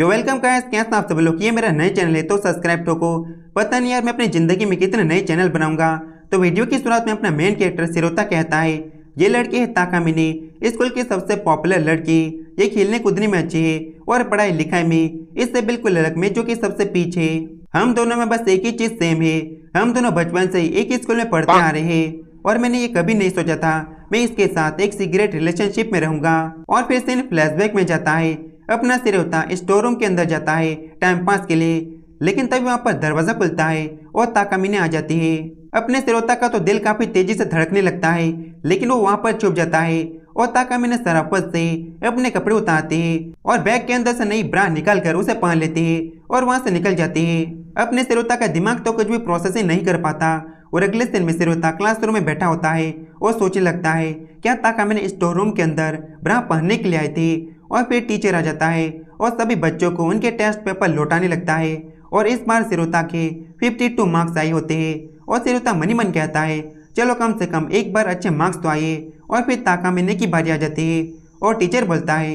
यो welcome guys, कैसे आप सब लोग। ये मेरा नए चैनल है तो सब्सक्राइब ठोको। पता नहीं यार मैं अपनी जिंदगी में कितने नए चैनल बनाऊंगा। तो वीडियो की शुरुआत में अपना मेन कैरेक्टर सिरोता कहता है ये लड़की है ताकामिने, स्कूल की सबसे पॉपुलर लड़की। ये खेलने कूदने में अच्छी है और पढ़ाई लिखाई में इससे बिल्कुल अलग, में जो कि सबसे पीछे। हम दोनों में बस एक ही चीज सेम है, हम दोनों बचपन से ही एक ही स्कूल में पढ़ते आ रहे हैं और मैंने ये कभी नहीं सोचा था मैं इसके साथ एक सीक्रेट रिलेशनशिप में रहूंगा। और फिर सीन फ्लैशबैक में जाता है। अपना सिरोता स्टोर रूम के अंदर जाता है टाइम पास के लिए, लेकिन तभी वहाँ पर दरवाजा खुलता है और ताकामिने आ जाती है। अपने सिरोता का तो दिल काफी तेजी से धड़कने लगता है, लेकिन वो वहाँ पर छुप जाता है और ताकामिने शराफत से अपने कपड़े उतारते हैं और बैग के अंदर से नई ब्रा निकाल कर उसे पहन लेते हैं और वहाँ से निकल जाते हैं। अपने सिरोता का दिमाग तो कुछ भी प्रोसेसिंग नहीं कर पाता और अगले दिन में सिरोता क्लासरूम में बैठा होता है और सोचने लगता है क्या ताकामिने स्टोर रूम के अंदर ब्रा पहनने के लिए आई थी। और फिर टीचर आ जाता है और सभी बच्चों को उनके टेस्ट पेपर लौटाने लगता है और इस बार सिरोता के 52 मार्क्स आए होते हैं और सिरोता मनी मन कहता है चलो कम से कम एक बार अच्छे मार्क्स तो आए। और फिर ताकामिने की बारी आ जाती है और टीचर बोलता है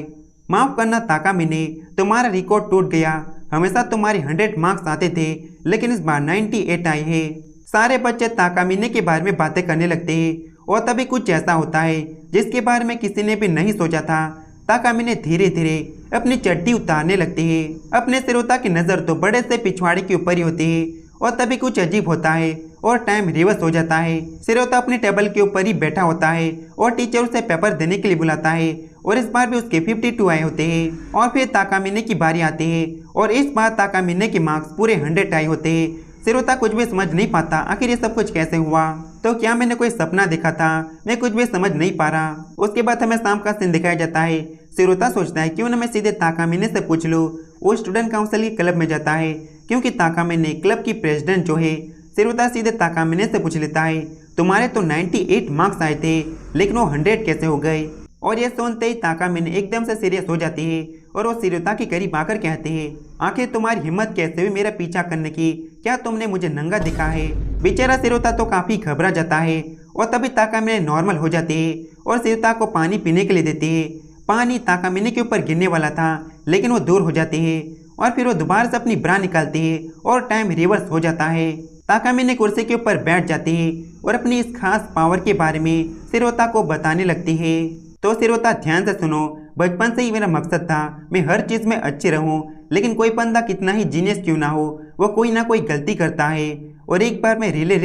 माफ करना ताकामिने, तुम्हारा रिकॉर्ड टूट गया। हमेशा तुम्हारे 100 मार्क्स आते थे लेकिन इस बार 98 आए हैं। सारे बच्चे ताकामिने के बारे में बातें करने लगते हैं और तभी कुछ ऐसा होता है जिसके बारे में किसी ने भी नहीं सोचा था। ताकामिने धीरे धीरे अपनी चड्डी उतारने लगती है। अपने सिरोता की नज़र तो बड़े से पिछवाड़े के ऊपर ही होती है और तभी कुछ अजीब होता है और टाइम रिवर्स हो जाता है। सिरोता अपनी टेबल के ऊपर ही बैठा होता है और टीचर उसे पेपर देने के लिए बुलाता है और इस बार भी उसके 52 आए होते हैं। और फिर ताकामिने की बारी आती है और इस बार ताकामिने के मार्क्स पूरे 100 आए होते हैं। सिरोता कुछ भी समझ नहीं पाता आखिर ये सब कुछ कैसे हुआ। तो क्या मैंने कोई सपना देखा था, मैं कुछ भी समझ नहीं पा रहा। उसके बाद हमें शाम का सीन दिखाया जाता है। सिरोता सोचता है क्यों ना मैं सीधे ताकामिने से पूछ लूँ। वो स्टूडेंट काउंसिल के क्लब में जाता है क्योंकि ताकामिने क्लब की प्रेसिडेंट जो है। सिरोता सीधे ताकामिने से पूछ लेता है तुम्हारे तो 98 मार्क्स आए थे लेकिन वो 100 कैसे हो गए। और ये सुनते ही ताकामिने एकदम से सीरियस हो जाती है और वो सिरोता के करीब आकर कहते हैं आखिर तुम्हारी हिम्मत कैसे हुई मेरा पीछा करने की, क्या तुमने मुझे नंगा दिखा है। बेचारा सिरोता तो काफी घबरा जाता है और तभी ताकामिने नॉर्मल हो जाती है और सिरोता को पानी पीने के लिए देती है। पानी ताकामिने के ऊपर गिरने वाला था लेकिन वो दूर हो जाती है और फिर वो दोबारा से अपनी ब्रा निकालती है और टाइम रिवर्स हो जाता है। ताकामिने कुर्सी के ऊपर बैठ जाती है और अपनी इस खास पावर के बारे में सिरोता को बताने लगती है। तो सिरोता ध्यान से सुनो, बचपन से ही मेरा मकसद था मैं हर चीज़ में अच्छी रहूं, लेकिन कोई बंदा कितना ही जीनियस क्यों ना हो वो कोई ना कोई गलती करता है। और एक बार मैं रिले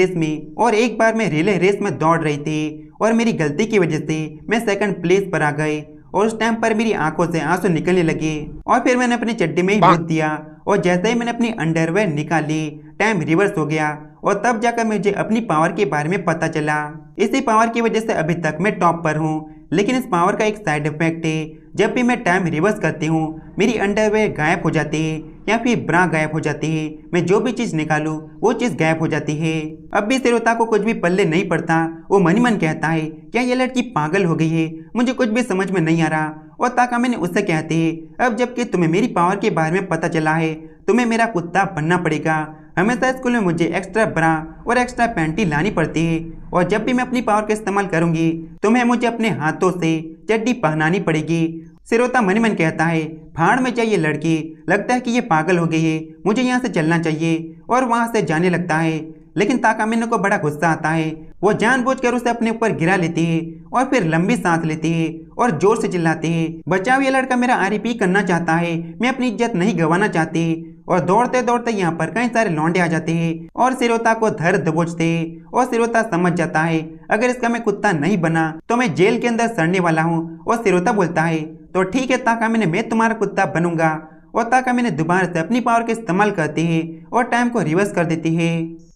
रेस में दौड़ रही थी और मेरी गलती की वजह से मैं सेकंड प्लेस पर आ गई और उस टाइम पर मेरी आंखों से आंसू निकलने लगे और फिर मैंने अपनी चड्डी में ही कूद दिया और जैसे ही मैंने अपनी अंडरवेयर निकाली टाइम रिवर्स हो गया और तब जाकर मुझे अपनी पावर के बारे में पता चला। इसी पावर की वजह से अभी तक मैं टॉप पर हूँ, लेकिन इस पावर का एक साइड इफेक्ट है। जब भी मैं टाइम रिवर्स करती हूँ मेरी अंडरवेयर गायब हो जाती है या फिर ब्रा गायब हो जाती है। मैं जो भी चीज़ निकालूं वो चीज़ गायब हो जाती है। अब भी सिरोता को कुछ भी पल्ले नहीं पड़ता। वो मनी मन कहता है क्या ये लड़की पागल हो गई है, मुझे कुछ भी समझ में नहीं आ रहा। और ताकामिने उससे कहती है अब जबकि तुम्हें मेरी पावर के बारे में पता चला है तुम्हें मेरा कुत्ता बनना पड़ेगा। हमेशा स्कूल में मुझे एक्स्ट्रा ब्रा और एक्स्ट्रा पैंटी लानी पड़ती है और जब भी मैं अपनी पावर का इस्तेमाल करूंगी तुम्हें मुझे अपने हाथों से चड्डी पहनानी पड़ेगी। सिरोता मनी मन कहता है भाड़ में जाइए लड़की, लगता है कि ये पागल हो गई है, मुझे यहाँ से चलना चाहिए। और वहाँ से जाने लगता है, लेकिन ताकामिने को बड़ा गुस्सा आता है। वो जानबूझकर उसे अपने ऊपर गिरा लेती है और फिर लंबी सांस लेती है और जोर से चिल्लाती है बचाओ, ये लड़का मेरा आरपी करना चाहता है, मैं अपनी इज्जत नहीं गंवाना चाहती। और दौड़ते दौड़ते यहाँ पर कई सारे लौंडे आ जाते हैं और सिरोता को धर दबोचते हैं और सिरोता समझ जाता है अगर इसका मैं कुत्ता नहीं बना तो मैं जेल के अंदर सड़ने वाला हूँ। और सिरोता बोलता है तो ठीक है ताकामिने, मैं तुम्हारा कुत्ता बनूंगा। और ताकामिने दोबारा से अपनी पावर का इस्तेमाल करती है और टाइम को रिवर्स कर देती है।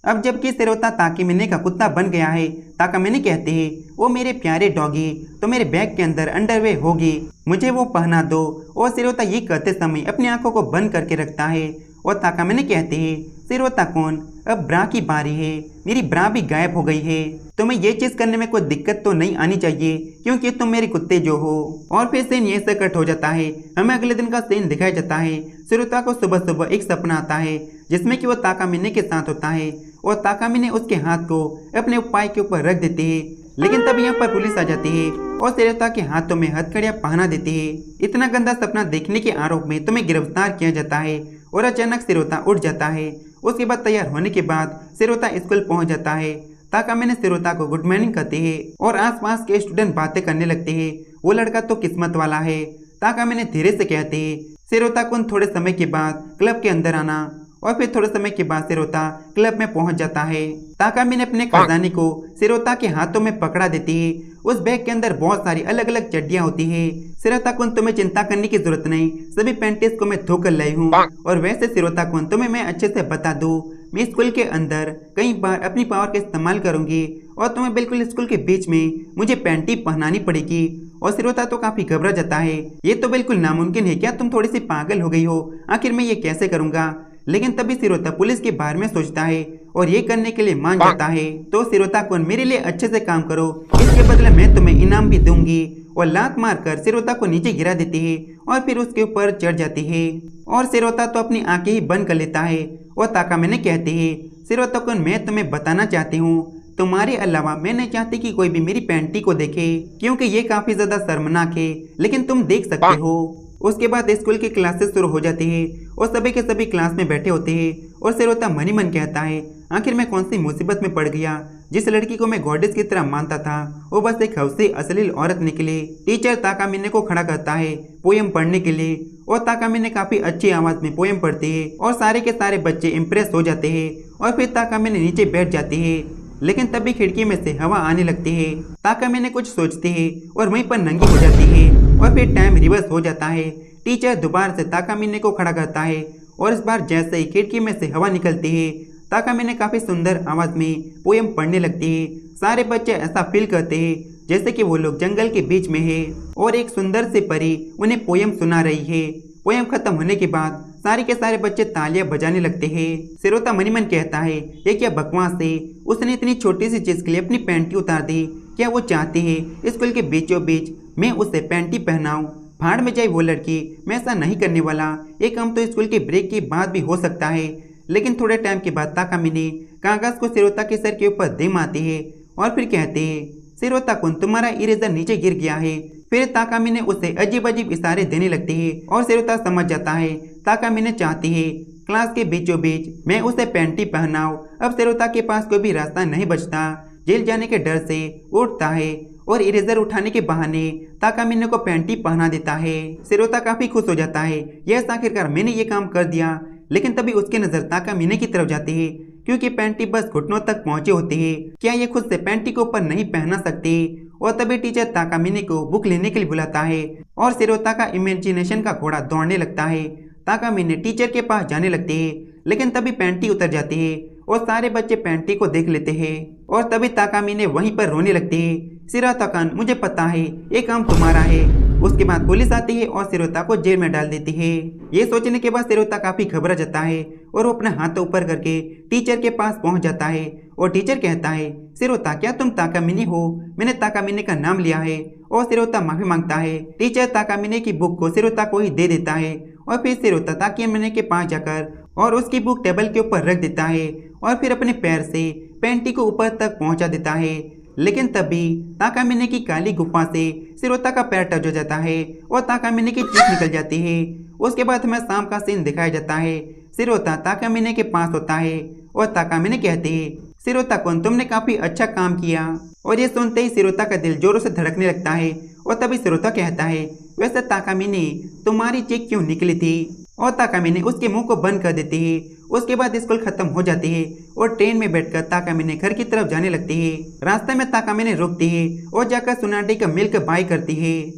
अब जबकि सिरोता ताकामिने का कुत्ता बन गया है, ताकामिने कहते हैं वो मेरे प्यारे डॉगी, तो मेरे बैग के अंदर अंडरवेयर होगी, मुझे वो पहना दो। और सिरोता ये कहते समय अपनी आंखों को बंद करके रखता है और ताकामिने कहते हैं सिरोता कौन, अब ब्रा की बारी है, मेरी ब्रा भी गायब हो गई है, तुम्हें ये चीज़ करने में कोई दिक्कत तो नहीं आनी चाहिए क्योंकि तुम मेरे कुत्ते जो हो। और फिर सीन ये से कट हो जाता है। हमें अगले दिन का सीन दिखाया जाता है। सिरोता को सुबह सुबह एक सपना आता है जिसमें कि वो ताकामिने के साथ होता है और ताकामिने उसके हाथ को अपने उपाय के ऊपर रख देती है, लेकिन तब यहाँ पर पुलिस आ जाती है और सिरोता के हाथों में हथकड़ियां पहना देती है। इतना गंदा सपना देखने के आरोप में तुम्हें गिरफ्तार किया जाता है और अचानक सिरोता उठ जाता है। उसके बाद तैयार होने के बाद सिरोता स्कूल पहुंच जाता है। ताकामिने सिरोता को गुड मॉर्निंग कहते हैं और आसपास के स्टूडेंट बातें करने लगते हैं। वो लड़का तो किस्मत वाला है। ताकामिने धीरे से कहते हैं, सिरोता कुन थोड़े समय के बाद क्लब के अंदर आना। और फिर थोड़े समय के बाद सिरोता क्लब में पहुंच जाता है। ताकामिने अपने खजाने को सिरोता के हाथों में पकड़ा देती है। उस बैग के अंदर बहुत सारी अलग अलग चड्डियां होती है। सिरोता कुन, तुम्हें चिंता करने की जरूरत नहीं, सभी पैंटीज को मैं धोकर लाई हूँ। और वैसे सिरोता कुन, तुम्हें मैं अच्छे से बता दूं, मैं स्कूल के अंदर कई बार अपनी पावर का इस्तेमाल करूंगी और तुम्हें बिल्कुल स्कूल के बीच में मुझे पैंटी पहनानी पड़ेगी। और सिरोता तो काफी घबरा जाता है। ये तो बिल्कुल नामुमकिन है, क्या तुम थोड़ी सी पागल हो गई हो? आखिर मैं ये कैसे करूंगा? लेकिन तभी सिरोता पुलिस के बारे में सोचता है और ये करने के लिए मान जाता है। तो सिरोता कुन, मेरे लिए अच्छे से काम करो, इसके बदले मैं तुम्हें इनाम भी दूंगी। और लात मारकर सिरोता को नीचे गिरा देती है और फिर उसके ऊपर चढ़ जाती है। और सिरोता तो अपनी आंखें ही बंद कर लेता है और ताकामिने कहती है, सिरोता कुन, मैं तुम्हें बताना चाहती हूँ, तुम्हारे अलावा मैं नहीं चाहती कि कोई भी मेरी पैंटी को देखे, क्योंकि ये काफी ज्यादा शर्मनाक है, लेकिन तुम देख सकते हो। उसके बाद स्कूल की क्लासेस शुरू हो जाती है और सभी के सभी क्लास में बैठे होते हैं और सिरोता मन ही मन कहता है, आखिर मैं कौन सी मुसीबत में पड़ गया? जिस लड़की को मैं गॉडेस की तरह मानता था वो बस एक हवसी अश्लील औरत निकली। टीचर ताकामिने को खड़ा करता है पोयम पढ़ने के लिए और ताकामिने काफी अच्छी आवाज में पोयम पढ़ती है और सारे के सारे बच्चे इम्प्रेस हो जाते हैं। और फिर ताकामिने नीचे बैठ जाती है, लेकिन तभी खिड़की में से हवा आने लगती है। ताकामिने कुछ सोचती है और वहीं पर नंगी हो जाती है और फिर टाइम रिवर्स हो जाता है। टीचर दोबारा से ताकामिने को खड़ा करता है और इस बार जैसे ही खिड़की में से हवा निकलती है, ताकामिने काफी सुंदर आवाज में पोयम पढ़ने लगती है। सारे बच्चे ऐसा फील करते हैं जैसे कि वो लोग जंगल के बीच में है और एक सुंदर सी परी उन्हें पोयम सुना रही है। पोयम खत्म होने के बाद सारे के सारे बच्चे तालियां बजाने लगते हैं। सिरोता मनी मन कहता है, ये क्या बकवास है? उसने इतनी छोटी सी चीज के लिए अपनी पैंटी उतार दी। क्या वो चाहती है स्कूल के बीचों बीच मैं उसे पैंटी पहनाऊं? भाड़ में जाए वो लड़की, मैं ऐसा नहीं करने वाला। एक काम तो स्कूल के ब्रेक के बाद भी हो सकता है। लेकिन थोड़े टाइम के बाद ताकामिने कागज को सिरोता के सर के ऊपर दे मारती है और फिर कहते हैं, सिरोता कुन, तुम्हारा इरेजर नीचे गिर गया है। फिर ताकामिने उसे अजीब अजीब इशारे देने लगती है और सिरोता समझ जाता है ताकामिने चाहती है क्लास के बीचों बीच मैं उसे पैंटी पहनाऊं। अब सिरोता के पास कोई भी रास्ता नहीं बचता। जेल जाने के डर से उठता है और इरेजर उठाने के बहाने ताकामिने को पैंटी पहना देता है। सिरोता काफी खुश हो जाता है, यस आखिरकार मैंने ये काम कर दिया। लेकिन तभी उसकी नजर ताकामिने की तरफ जाती है क्योंकि पैंटी बस घुटनों तक पहुंचे होती है। क्या ये खुद से पैंटी को ऊपर नहीं पहना सकती? और तभी टीचर ताकामिने को बुक लेने के लिए बुलाता है और सिरोता का इमेजिनेशन का घोड़ा दौड़ने लगता है। ताकामिने टीचर के पास जाने लगती है, लेकिन तभी पैंटी उतर जाती है और सारे बच्चे पैंटी को देख लेते हैं और तभी ताकामिने वहीं पर रोने लगती है। सिरोता-कुन, मुझे पता है ये काम तुम्हारा है। उसके बाद पुलिस आती है और सिरोता को जेल में डाल देती है। ये सोचने के बाद सिरोता काफी घबरा जाता है और वो अपना हाथ ऊपर करके टीचर के पास पहुंच जाता है और टीचर कहता है, सिरोता, क्या तुम ताकामिने हो? मैंने ताकामिने का नाम लिया है। और सिरोता माफी मांगता है। टीचर ताकामिने की बुक को सिरोता को ही दे देता है और फिर सिरोता ताकामिने के पास जाकर और उसकी बुक टेबल के ऊपर रख देता है और फिर अपने पैर से पैंटी को ऊपर तक पहुंचा देता है। लेकिन तभी ताकामिने की काली गुफा से सिरोता का पैर टच हो जाता है और ताकामिने की चीख निकल जाती है। उसके बाद हमें शाम का सीन दिखाया जाता है। सिरोता ताकामिने के पास होता है और ताकामिने कहते हैं, सिरोता-कुन, तुमने काफी अच्छा काम किया। और ये सुनते ही सिरोता का दिल जोरों से धड़कने लगता है और तभी सिरोता कहता है, वैसे ताकामिने, तुम्हारी चीख क्यों निकली थी? और ताकामिने उसके मुंह को बंद कर देती है। उसके बाद स्कूल खत्म हो जाती है और ट्रेन में बैठकर ताकामिने घर की तरफ जाने लगती है। रास्ते में ताकामिने रुकती है और जाकर सुनाटी का मिल्क बाय करती है।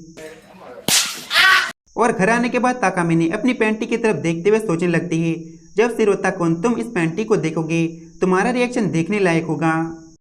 और घर आने के बाद ताकामिने अपनी पैंटी की तरफ देखते हुए सोचने लगती है, जब सिरोता-कुन तुम इस पैंटी को देखोगे तुम्हारा रिएक्शन देखने लायक होगा।